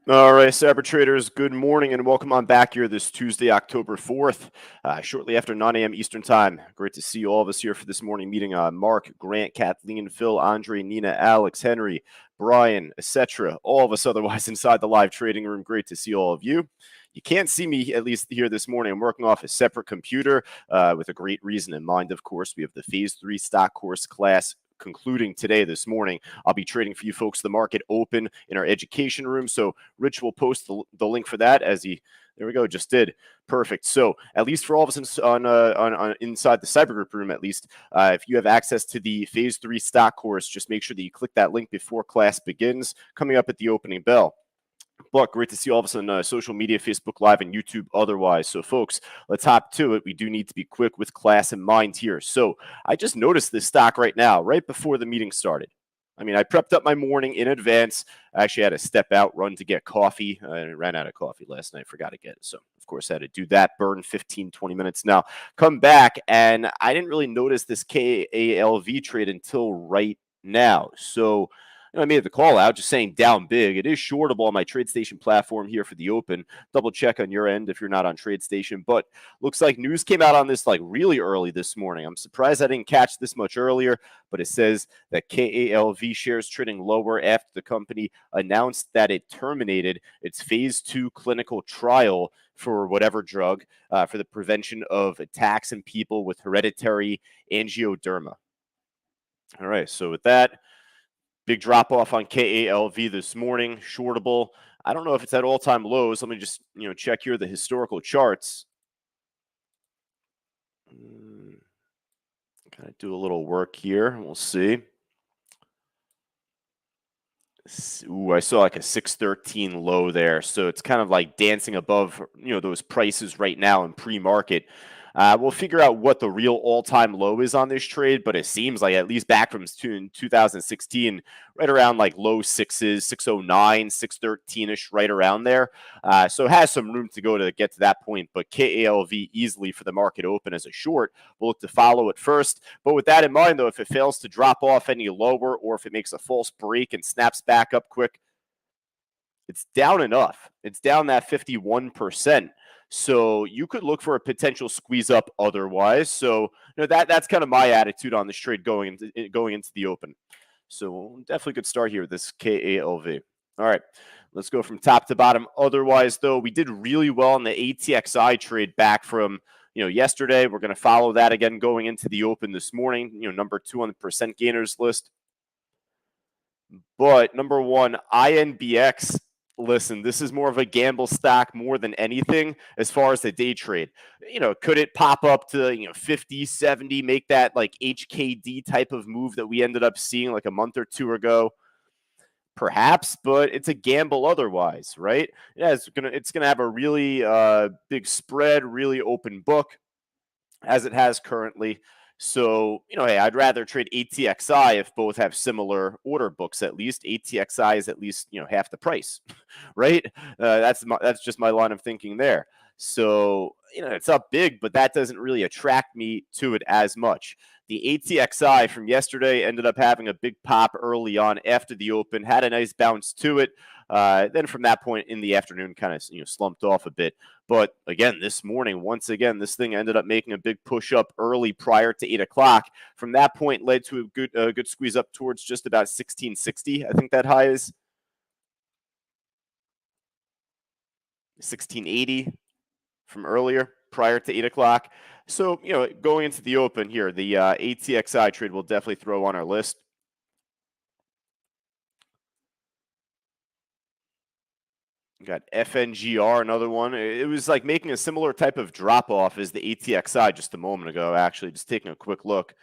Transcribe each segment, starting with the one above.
All right, Cyber Traders, good morning and welcome on back here this Tuesday, October 4th, shortly after 9 a.m. Eastern Time. Great to see all of us here for this morning meeting. Mark, Grant, Kathleen, Phil, Andre, Nina, Alex, Henry, Brian, etc. All of us otherwise inside the live trading room. Great to see all of you. You can't see me, at least here this morning. I'm working off a separate computer with a great reason in mind, of course. We have the Phase 3 stock course class concluding today this morning. I'll be trading for you folks the market open in our education room. So Rich will post the link for that as he, there we go, just did. Perfect. So at least for all of us on inside the cyber group room, at least, if you have access to the Phase 3 stock course, just make sure that you click that link before class begins, coming up at the opening bell. But great to see all of us on social media, Facebook Live, and YouTube otherwise. So, folks, let's hop to it. We do need to be quick with class in mind here. So, I just noticed this stock right now, right before the meeting started. I mean, I prepped up my morning in advance. I actually had to step out, run to get coffee. I ran out of coffee last night, forgot to get it. So, of course, I had to do that, burn 15, 20 minutes. Now, come back, and I didn't really notice this KALV trade until right now. So, I made the call out just saying down big. It is shortable on my TradeStation platform here for the open. Double check on your end if you're not on TradeStation. But looks like news came out on this like really early this morning. I'm surprised I didn't catch this much earlier, but it says that KALV shares trading lower after the company announced that it terminated its phase 2 clinical trial for whatever drug for the prevention of attacks in people with hereditary angioedema. All right, so with that, big drop off on KALV this morning, shortable. I don't know if it's at all-time lows. Let me just, check here the historical charts. Kind of do a little work here. We'll see. Ooh, I saw like a 613 low there. So it's kind of like dancing above, those prices right now in pre-market. We'll figure out what the real all-time low is on this trade, but it seems like at least back from 2016, right around like low sixes, 609, 613-ish, right around there. So it has some room to go to get to that point, but KALV easily for the market open as a short. We'll look to follow it first. But with that in mind, though, if it fails to drop off any lower or if it makes a false break and snaps back up quick, it's down enough. It's down that 51%. So you could look for a potential squeeze up otherwise. So that's kind of my attitude on this trade going into the open. So definitely good start here with this KALV. All right, let's go from top to bottom. Otherwise, though, we did really well on the ATXI trade back from yesterday. We're going to follow that again going into the open this morning. Number 2 on the percent gainers list. But number 1, INBX. Listen, this is more of a gamble stock more than anything as far as the day trade. Could it pop up to 50, 70, make that like HKD type of move that we ended up seeing like a month or two ago? Perhaps, but it's a gamble otherwise, right? Yeah, it's gonna have a really big spread, really open book as it has currently. So, hey, I'd rather trade ATXI if both have similar order books at least. ATXI is at least, half the price, right? That's just my line of thinking there. So, it's up big, but that doesn't really attract me to it as much. The ATXI from yesterday ended up having a big pop early on after the open, had a nice bounce to it. Then from that point in the afternoon, kind of slumped off a bit. But again, this morning, once again, this thing ended up making a big push up early prior to 8 o'clock. From that point, led to a good squeeze up towards just about 1660. I think that high is 1680 from earlier prior to 8 o'clock. So, going into the open here, the ATXI trade will definitely throw on our list. Got FNGR, another one. It was like making a similar type of drop off as the ATXI just a moment ago, actually, just taking a quick look.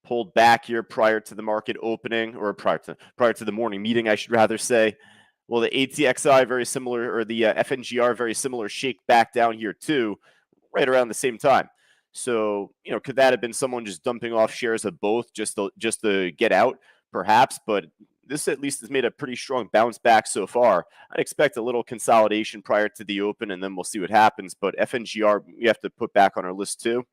Pulled back here prior to the market opening, or prior to the morning meeting, I should rather say. Well, the ATXI very similar, or the FNGR very similar, shake back down here too, right around the same time. So, could that have been someone just dumping off shares of both just to get out? Perhaps, but this at least has made a pretty strong bounce back so far. I'd expect a little consolidation prior to the open, and then we'll see what happens. But FNGR, we have to put back on our list too.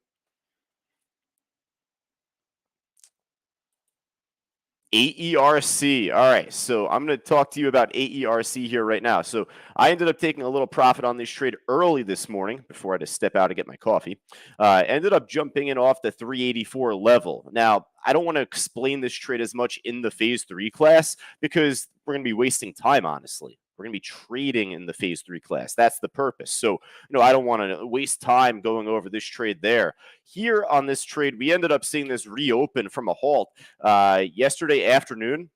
AERC. All right, so I'm going to talk to you about AERC here right now. So I ended up taking a little profit on this trade early this morning before I had to step out to get my coffee. Ended up jumping in off the 384 level. Now, I don't want to explain this trade as much in the phase 3 class because we're going to be wasting time, honestly. We're going to be trading in the phase 3 class. That's the purpose. So, I don't want to waste time going over this trade there. Here on this trade, we ended up seeing this reopen from a halt yesterday afternoon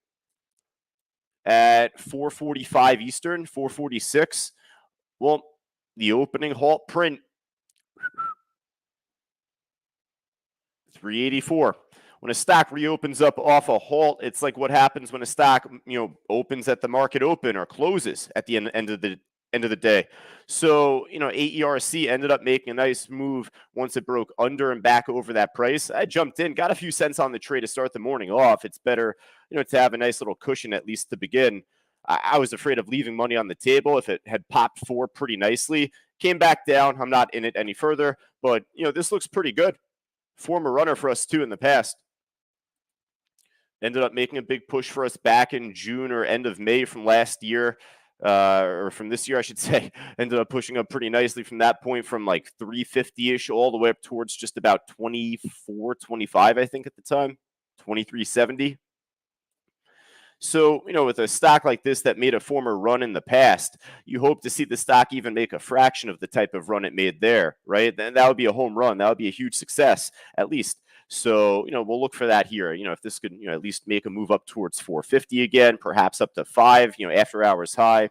at 4:45 Eastern, 4:46. Well, the opening halt print 384. When a stock reopens up off a halt, it's like what happens when a stock, opens at the market open or closes at the end of the day. So, AERC ended up making a nice move once it broke under and back over that price. I jumped in, got a few cents on the trade to start the morning off. It's better, to have a nice little cushion at least to begin. I was afraid of leaving money on the table if it had popped four pretty nicely. Came back down. I'm not in it any further, but, this looks pretty good. Former runner for us too in the past. Ended up making a big push for us back in June or end of May from last year, or from this year, I should say. Ended up pushing up pretty nicely from that point, from like 350-ish all the way up towards just about 24, 25, I think at the time, 23.70. So, with a stock like this that made a former run in the past, you hope to see the stock even make a fraction of the type of run it made there, right? Then that would be a home run. That would be a huge success, at least. So, we'll look for that here. If this could, at least make a move up towards 450 again, perhaps up to 5, after hours high.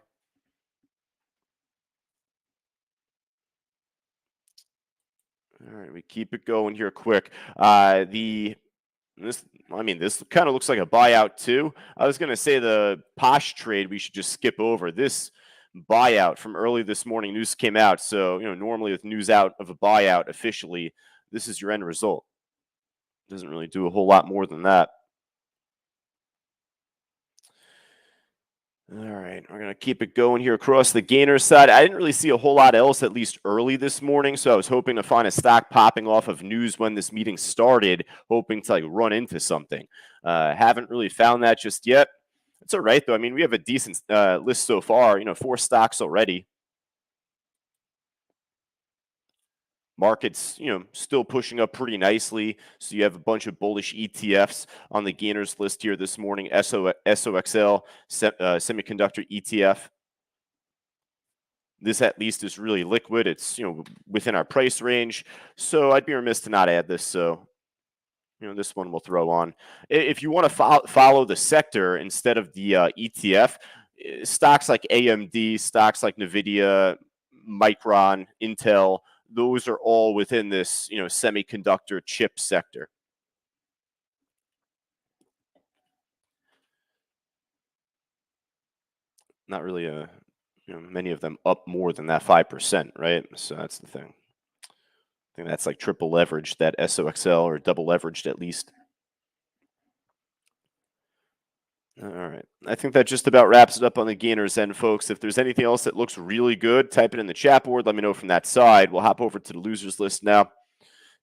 All right, we keep it going here quick. This kind of looks like a buyout too. I was going to say the Posh trade we should just skip over. This buyout from early this morning, news came out. So, normally with news out of a buyout officially, this is your end result. Doesn't really do a whole lot more than that. All right, we're going to keep it going here across the gainer side. I didn't really see a whole lot else, at least early this morning, so I was hoping to find a stock popping off of news when this meeting started, hoping to run into something. Haven't really found that just yet. It's all right, though. I mean, we have a decent list so far, 4 stocks already. Markets, still pushing up pretty nicely. So you have a bunch of bullish ETFs on the gainers list here this morning. SOXL, semiconductor ETF. This at least is really liquid. It's, within our price range. So I'd be remiss to not add this. So, this one we'll throw on. If you want to follow the sector instead of the ETF, stocks like AMD, stocks like NVIDIA, Micron, Intel, those are all within this, semiconductor chip sector. Not really many of them up more than that 5%, right? So that's the thing. I think that's like triple leveraged, that SOXL, or double leveraged at least. All right. I think that just about wraps it up on the gainers end, folks. If there's anything else that looks really good, type it in the chat board. Let me know from that side. We'll hop over to the losers list now.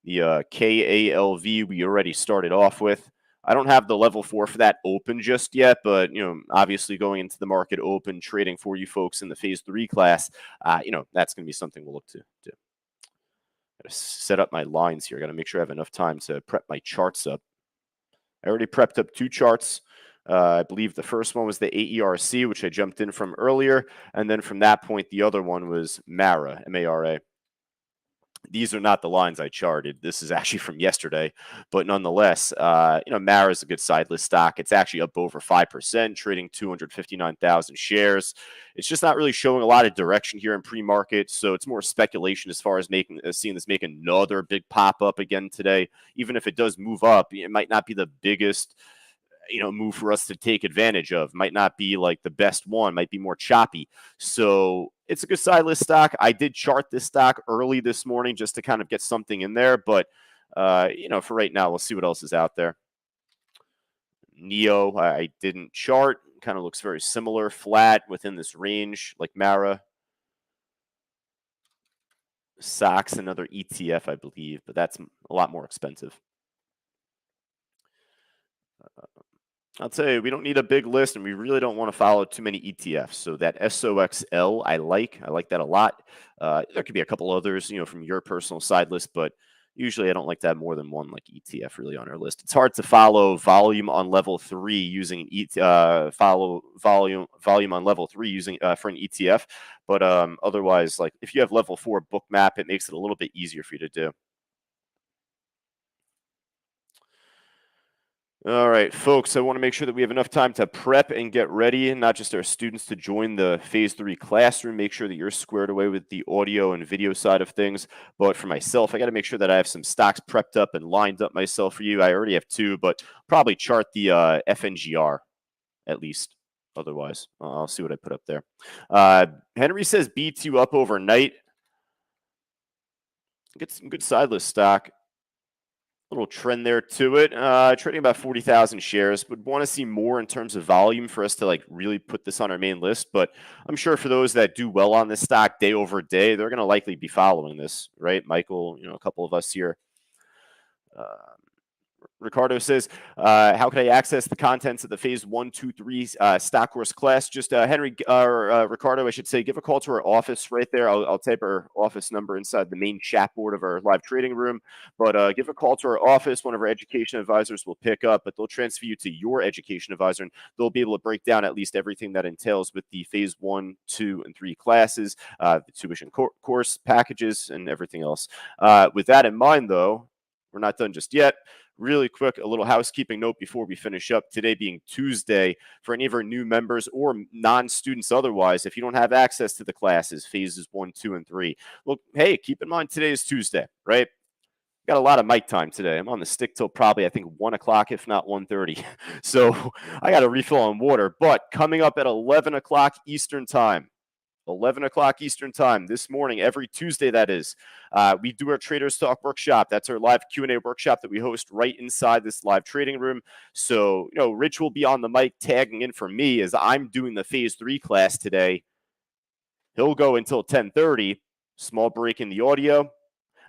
The KALV we already started off with. I don't have the level 4 for that open just yet, but, obviously going into the market open, trading for you folks in the phase 3 class, that's going to be something we'll look to do. Got to set up my lines here. Got to make sure I have enough time to prep my charts up. I already prepped up 2 charts. I believe the first one was the AERC, which I jumped in from earlier. And then from that point, the other one was MARA, M-A-R-A. These are not the lines I charted. This is actually from yesterday. But nonetheless, MARA is a good side list stock. It's actually up over 5%, trading 259,000 shares. It's just not really showing a lot of direction here in pre-market. So it's more speculation as far as seeing this make another big pop up again today. Even if it does move up, it might not be the biggest move for us to take advantage of. Might not be like the best one, might be more choppy. So it's a good side list stock. I did chart this stock early this morning just to kind of get something in there. But, for right now, we'll see what else is out there. NEO, I didn't chart. Kind of looks very similar, flat within this range like MARA. SOX, another ETF, I believe, but that's a lot more expensive. I'll tell you, we don't need a big list, and we really don't want to follow too many ETFs. So that SOXL, I like that a lot. There could be a couple others, from your personal side list, but usually I don't like to have more than one like ETF really on our list. It's hard to follow volume on level 3 using follow volume on level 3 using for an ETF, but otherwise, like if you have level 4 book map, it makes it a little bit easier for you to do. All right, folks, I want to make sure that we have enough time to prep and get ready, and not just our students to join the Phase 3 classroom. Make sure that you're squared away with the audio and video side of things. But for myself, I got to make sure that I have some stocks prepped up and lined up myself for you. I already have 2, but probably chart the FNGR at least. Otherwise, I'll see what I put up there. Henry says B2 up overnight. Get some good side list stock. Little trend there to it. Trading about 40,000 shares. Would want to see more in terms of volume for us to like really put this on our main list. But I'm sure for those that do well on this stock day over day, they're going to likely be following this, right? Michael, a couple of us here. Ricardo says, how can I access the contents of the phase 1, 2, 3 stock course class? Just Henry or Ricardo, I should say, give a call to our office right there. I'll type our office number inside the main chat board of our live trading room. But give a call to our office. One of our education advisors will pick up, but they'll transfer you to your education advisor, and they'll be able to break down at least everything that entails with the phase 1, 2, and 3 classes, the tuition course packages, and everything else. With that in mind, though, we're not done just yet. Really quick, a little housekeeping note before we finish up. Today being Tuesday, for any of our new members or non-students otherwise, if you don't have access to the classes, phases 1, 2, and 3, well, hey, keep in mind today is Tuesday, right? Got a lot of mic time today. I'm on the stick till probably, I think, 1 o'clock, if not 1:30. So I got a refill on water. But coming up at 11 o'clock Eastern time, 11 o'clock Eastern time this morning, every Tuesday, that is, we do our Traders Talk workshop. That's our live Q&A workshop that we host right inside this live trading room. So, Rich will be on the mic tagging in for me as I'm doing the phase 3 class today. He'll go until 10:30, small break in the audio.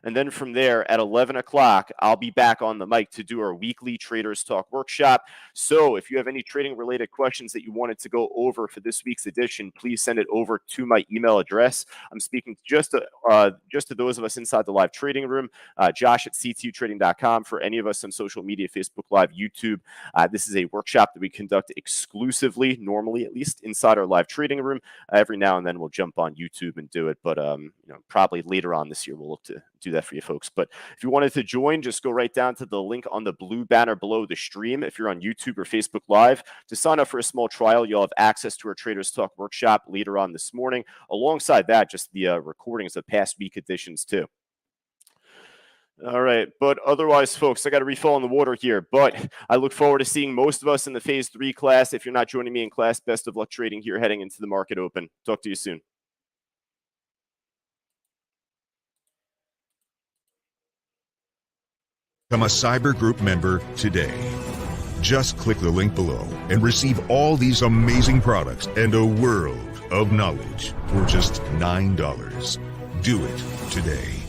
And then from there at 11 o'clock, I'll be back on the mic to do our weekly Traders Talk workshop. So if you have any trading related questions that you wanted to go over for this week's edition, please send it over to my email address. I'm speaking just to those of us inside the live trading room, Josh at ctutrading.com. For any of us on social media, Facebook Live, YouTube, this is a workshop that we conduct exclusively, normally at least, inside our live trading room. Every now and then we'll jump on YouTube and do it, but probably later on this year we'll look to do that for you folks. But if you wanted to join, just go right down to the link on the blue banner below the stream. If you're on YouTube or Facebook Live, to sign up for a small trial, you'll have access to our Traders Talk workshop later on this morning. Alongside that, just the recordings of past week editions too. All right, but otherwise, folks, I got to refill on the water here, but I look forward to seeing most of us in the phase 3 class. If you're not joining me in class, best of luck trading here heading into the market open. Talk to you soon. Become a Cyber Group member today. Just click the link below and receive all these amazing products and a world of knowledge for just $9. Do it today.